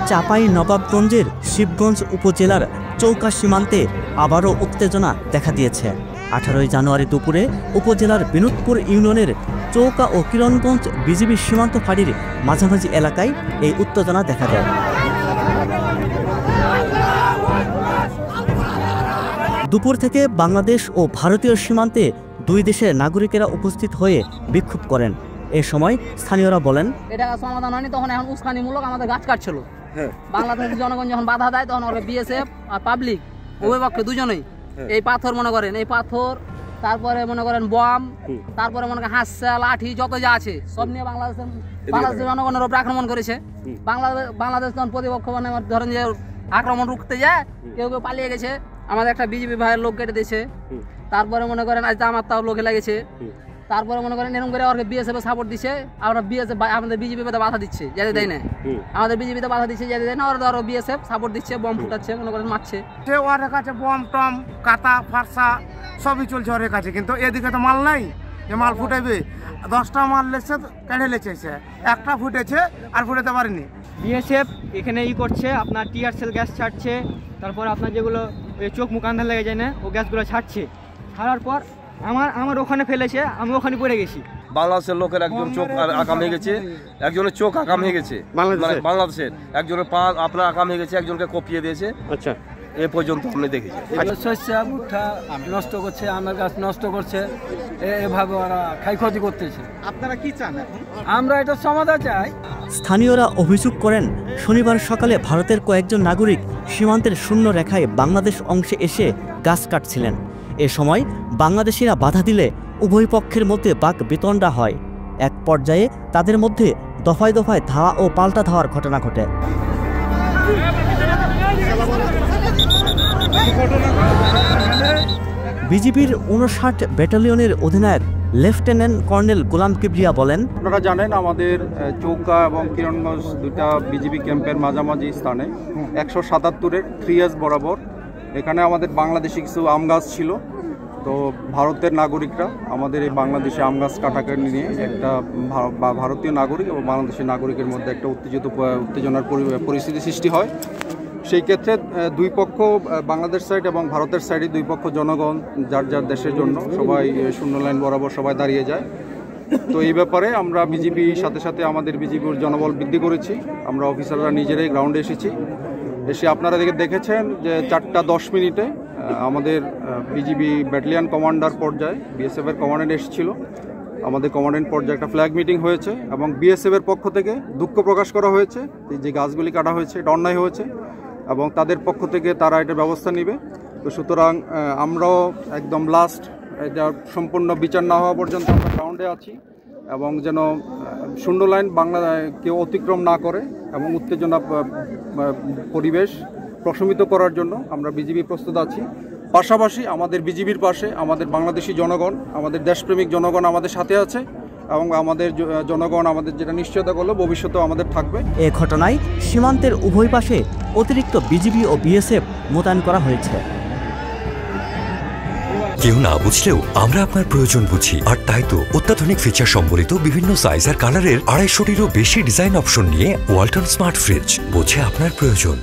চাঁপাইনবাবগঞ্জের শিবগঞ্জ উপজেলার চৌকা সীমান্তে আবারও উত্তেজনা দেখা দিয়েছে। 18 জানুয়ারি দুপুরে উপজেলার বিনোদপুর ইউনিয়নের চৌকা ও কিরণগঞ্জ বিজিবি সীমান্ত ফাঁড়ির মাঝামাঝি এলাকায় এই উত্তেজনা দেখা দেয়। দুপুর থেকে বাংলাদেশ ও ভারতীয় সীমান্তে দুই দেশের নাগরিকেরা উপস্থিত হয়ে বিক্ষোভ করেন। এ সময় স্থানীয়রা বলেন, এটা সমাধান হয়নি, তখন এখন উস্কানিমূলক আমাদের গাছ কাটছিল। বাংলাদেশের জনগণ যখন বাধা দেয় তখন ওরা বিএসএফ আর পাবলিক উভয় পক্ষে দুজনেই এই পাথর মনে করেন, এই পাথর তারপরে মনে করেন বম, তারপরে মনে করেন হাঁসা লাঠি যত যা আছে সব নিয়ে বাংলাদেশের জনগণের উপর আক্রমণ করেছে। বাংলাদেশ তখন প্রতিপক্ষ মানে ধরেন যে আক্রমণ রুখতে যায়, কেউ কেউ পালিয়ে গেছে। আমাদের একটা বিজেপি ভাইয়ের লোক কেটে দিয়েছে। তারপরে মনে করেন আজ আমার তাও লোকে লেগেছে। তারপরে মনে করেন এরকম করে ওকে বিএসএফ সাপোর্ট দিচ্ছে, আমরা বিএসএফ আমাদের বিজেপিতে বাধা দিচ্ছে, যেতে দেয় না। আমাদের বিজেপিতে বাধা দিচ্ছে, যেতে দেয় না। ওরা ধরো বিএসএফ সাপোর্ট দিচ্ছে, বম ফুটাচ্ছে, মনে করেন মারছে। ওর কাছে বম টম কাতা ফারসা সবই চলছে ওর কাছে, কিন্তু এদিকে তো মাল নাই যে মাল ফুটাইবে। 10টা মাল লেছে কেড়ে লেচেছে, একটা ফুটেছে আর ফুটাতে পারেনি। বিএসএফ এখানে করছে, আপনার টিয়ার সেল গ্যাস ছাড়ছে, তারপর আপনার যেগুলো চোখ মুখ আন্ধার লেগে যায় না ও গ্যাসগুলো ছাড়ছে। ছাড়ার পর আমার ওখানে ফেলেছে, আমি ওখানে পড়ে গেছি। বাংলাদেশের লোকের একজন চোখ আকাম হয়ে গেছে, একজনের চোখ আকাম হয়ে গেছে, বাংলাদেশের একজনের পা আপনার আকাম হয়ে গেছে, একজনকে কপিয়ে দিয়েছে। আচ্ছা, এ পর্যন্ত আমি দেখেছি। শস্য ভুট্টা নষ্ট করছে, আমের গাছ নষ্ট করছে, এভাবে ওরা ক্ষয়ক্ষতি করতেছে। আপনারা কি চান এখন? আমরা এটা সমাধান চাই। স্থানীয়রা অভিযোগ করেন, শনিবার সকালে ভারতের কয়েকজন নাগরিক সীমান্তের শূন্য রেখায় বাংলাদেশ অংশে এসে গাছ কাটছিলেন। এ সময় বাংলাদেশিরা বাধা দিলে উভয় পক্ষের মধ্যে বাক বিতণ্ডা হয়। এক পর্যায়ে তাদের মধ্যে দফায় দফায় ধাওয়া ও পাল্টা ধাওয়ার ঘটনা ঘটে। বিজিবির 59 ব্যাটালিয়নের অধিনায়ক লেফটেন্যান্ট কর্নেল গোলাম কিবরিয়া বলেন, আপনারা জানেন আমাদের চৌকা এবং কিরণগঞ্জ দুটা বিজিবি ক্যাম্পের মাঝামাঝি স্থানে 177-এর 3S বরাবর এখানে আমাদের বাংলাদেশি কিছু আম গাছ ছিল। তো ভারতের নাগরিকরা আমাদের এই বাংলাদেশি আম গাছ কাটাকে নিয়ে একটা ভারতীয় নাগরিক এবং বাংলাদেশি নাগরিকের মধ্যে একটা উত্তেজনার পরিস্থিতি সৃষ্টি হয়। সেই ক্ষেত্রে দুই পক্ষ, বাংলাদেশ সাইড এবং ভারতের সাইডে দুই পক্ষ জনগণ যার যার দেশের জন্য সবাই শূন্য লাইন বরাবর সবাই দাঁড়িয়ে যায়। তো এই ব্যাপারে আমরা বিজিবির সাথে সাথে আমাদের বিজিবির জনবল বৃদ্ধি করেছি। আমরা অফিসাররা নিজেরাই গ্রাউন্ডে এসেছি। এসে আপনারা দেখেছেন যে 4:10 আমাদের বিজিবি ব্যাটালিয়ন কমান্ডার পর্যায়ে বিএসএফের কমান্ডেন্ট এসেছিল। আমাদের কমান্ডেন্ট পর্যায়ে একটা ফ্ল্যাগ মিটিং হয়েছে এবং বিএসএফের পক্ষ থেকে দুঃখ প্রকাশ করা হয়েছে যে গাছগুলি কাটা হয়েছে, এটা অন্যায় হয়েছে এবং তাদের পক্ষ থেকে তারা এটা ব্যবস্থা নেবে। তো সুতরাং আমরাও একদম লাস্ট এটা সম্পূর্ণ বিচার না হওয়া পর্যন্ত আমরা গ্রাউন্ডে আছি এবং যেন শূন্য লাইন বাংলা কেউ অতিক্রম না করে এবং উত্তেজনা পরিবেশ প্রশমিত করার জন্য আমরা বিজিবি প্রস্তুত আছি। পাশাপাশি আমাদের বিজিবির পাশে আমাদের বাংলাদেশি জনগণ, আমাদের দেশপ্রেমিক জনগণ আমাদের সাথে আছে এবং আমাদের জনগণ আমাদের যেটা নিশ্চয়তা করলো ভবিষ্যতেও আমাদের থাকবে। এ ঘটনায় সীমান্তের উভয় পাশে অতিরিক্ত বিজিবি ও বিএসএফ মোতায়েন করা হয়েছে। কেউ না বুঝলেও আমরা আপনার প্রয়োজন বুঝি, আর তাই তো অত্যাধুনিক ফিচার সম্বলিত বিভিন্ন সাইজ আর কালারের 250-টিরও বেশি ডিজাইন অপশন নিয়ে ওয়ালটন স্মার্ট ফ্রিজ বোঝে আপনার প্রয়োজন।